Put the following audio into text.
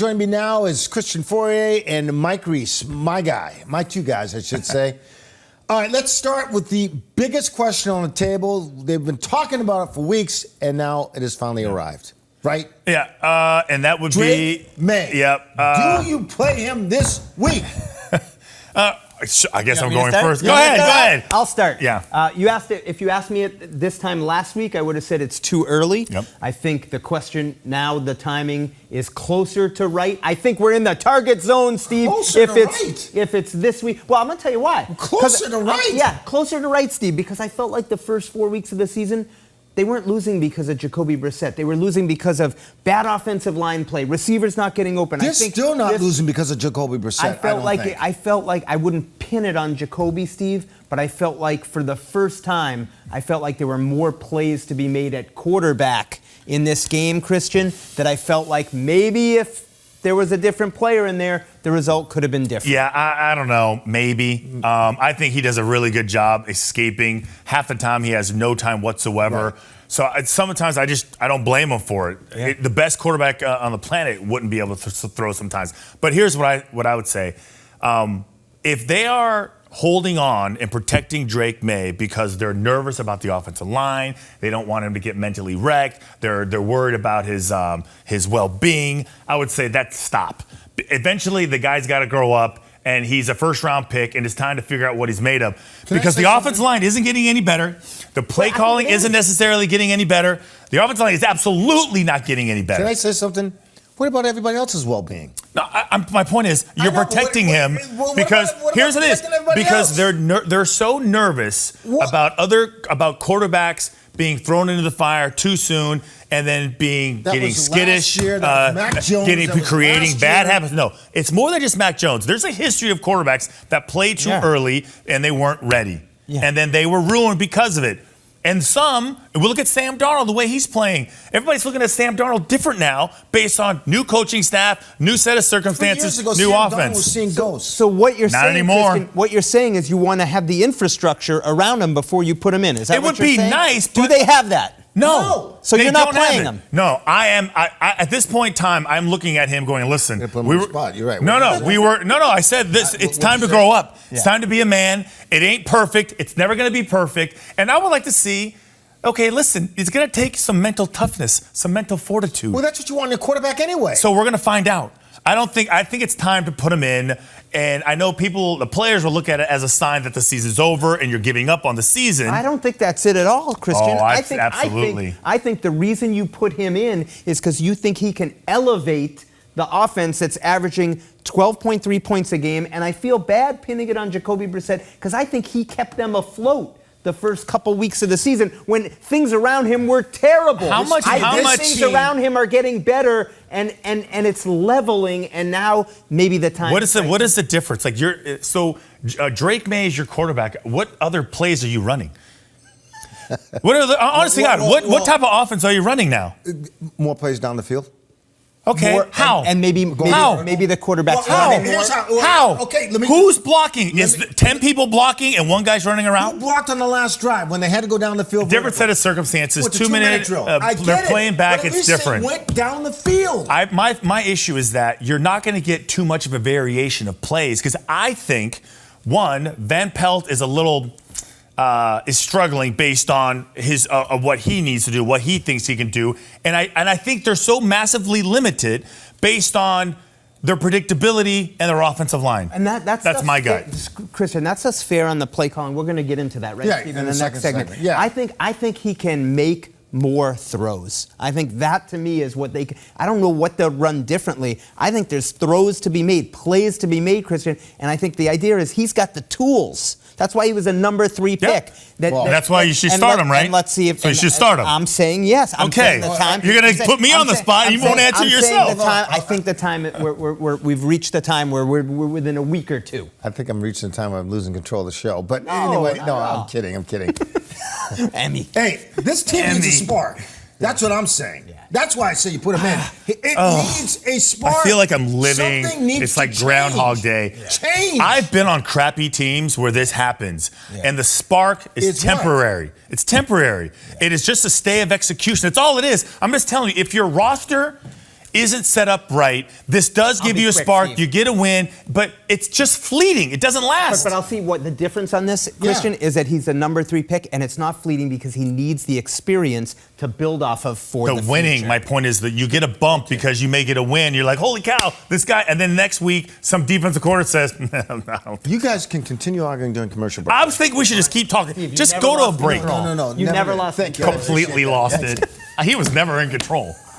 joining me now is Christian Fauria and Mike Reiss, my two guys, I should say. All right, let's start with the biggest question on the table. They've been talking about it for weeks, and now it has finally arrived, right? Yeah, and that would Drake Maye. Yep. Do you play him this week? I guess I'm going first. Go ahead. I'll start. Yeah. If you asked me it this time last week, I would have said it's too early. Yep. I think the question now, the timing is closer to right. I think we're in the target zone, Steve. If it's this week. Well, I'm going to tell you why. Closer to right? Yeah, closer to right, Steve, because I felt like the first 4 weeks of the season, they weren't losing because of Jacoby Brissett. They were losing because of bad offensive line play, receivers not getting open. They're still not losing because of Jacoby Brissett. I felt like I wouldn't pin it on Jacoby, Steve, but I felt like for the first time, I felt like there were more plays to be made at quarterback in this game, Christian, that I felt like maybe if there was a different player in there, the result could have been different. Yeah, I don't know, maybe. I think he does a really good job escaping. Half the time he has no time whatsoever. Right. So sometimes I don't blame him for it. Yeah. The best quarterback on the planet wouldn't be able to throw sometimes. But here's what I would say. If they are holding on and protecting Drake Maye because they're nervous about the offensive line, they don't want him to get mentally wrecked, they're worried about his well-being, I would say that's stop. Eventually, the guy's got to grow up, and he's a first-round pick, and it's time to figure out what he's made of. Because the offensive line isn't getting any better. The play calling isn't necessarily getting any better. The offensive line is absolutely not getting any better. Can I say something? What about everybody else's well-being? No, my point is you're protecting him because here's what it is. Because they're so nervous about quarterbacks being thrown into the fire too soon and then getting skittish, creating bad habits. No, it's more than just Mac Jones. There's a history of quarterbacks that played too early and they weren't ready. Yeah. And then they were ruined because of it. And we look at Sam Darnold, the way he's playing. Everybody's looking at Sam Darnold different now based on new coaching staff, new set of circumstances, new offense. So what you're saying, anymore. Christian, what you're saying is you want to have the infrastructure around him before you put him in. Is that what you're saying? It would be nice, but do they have that? No. So you're not playing him? No, I am. At this point in time, I'm looking at him going, listen. You're right. No, I said this. It's time to grow up. Yeah. It's time to be a man. It ain't perfect. It's never going to be perfect. And I would like to see, okay, listen, it's going to take some mental toughness, some mental fortitude. Well, that's what you want in a quarterback anyway. So we're going to find out. I think it's time to put him in. And I know the players will look at it as a sign that the season's over and you're giving up on the season. I don't think that's it at all, Christian. Absolutely. I think the reason you put him in is because you think he can elevate the offense that's averaging 12.3 points a game. And I feel bad pinning it on Jacoby Brissett because I think he kept them afloat the first couple weeks of the season when things around him were terrible. How much things around him are getting better and it's leveling, and now maybe the time. What is the difference? Like Drake Maye is your quarterback. What other plays are you running? Honestly, what type of offense are you running now? More plays down the field. Okay, how? And maybe the quarterback's running more. How? Okay, who's blocking? Is 10 people blocking and one guy's running around? Who blocked on the last drive when they had to go down the field? Different set of circumstances. 2-minute drill. They're playing back. It's different. They went down the field. My issue is that you're not going to get too much of a variation of plays because I think, one, Van Pelt is a little... is struggling based on his what he needs to do, what he thinks he can do, and I think they're so massively limited based on their predictability and their offensive line. And that's my guy, Christian. That's us fair on the play calling. We're going to get into that, right, Steve, in the next segment. Yeah. I think he can make more throws. I think that to me is what I don't know what they'll run differently. I think there's throws to be made, plays to be made, Christian, and I think the idea is he's got the tools. That's why he was a number 3 pick. That's why you should start him, right? And let's see if you should start him. I'm saying yes. Okay. You're going to put me on the spot and you won't answer yourself. I think the time we've reached the time where we're within a week or two. I think I'm reaching the time where I'm losing control of the show. But anyway, I'm kidding. Emmy. Hey, this team needs a spark. That's what I'm saying. Yeah. That's why I say you put him in. It needs a spark. I feel like I'm living. It's like Groundhog Day. Yeah. Change. I've been on crappy teams where this happens, and the spark is temporary. What? It's temporary. Yeah. It is just a stay of execution. That's all it is. I'm just telling you, if your roster isn't set up right. This does give you a spark. You get a win, but it's just fleeting. It doesn't last. But I'll see what the difference on this, Christian, is that he's a number 3 pick, and it's not fleeting because he needs the experience to build off of for the winning. future. My point is that you get a bump because you may get a win. You're like, holy cow, this guy. And then next week, some defensive coordinator says, no. You guys can continue arguing during commercial break. I think we should just keep talking. Just go to a break. No. You never lost Thank you. Completely lost it. He was never in control.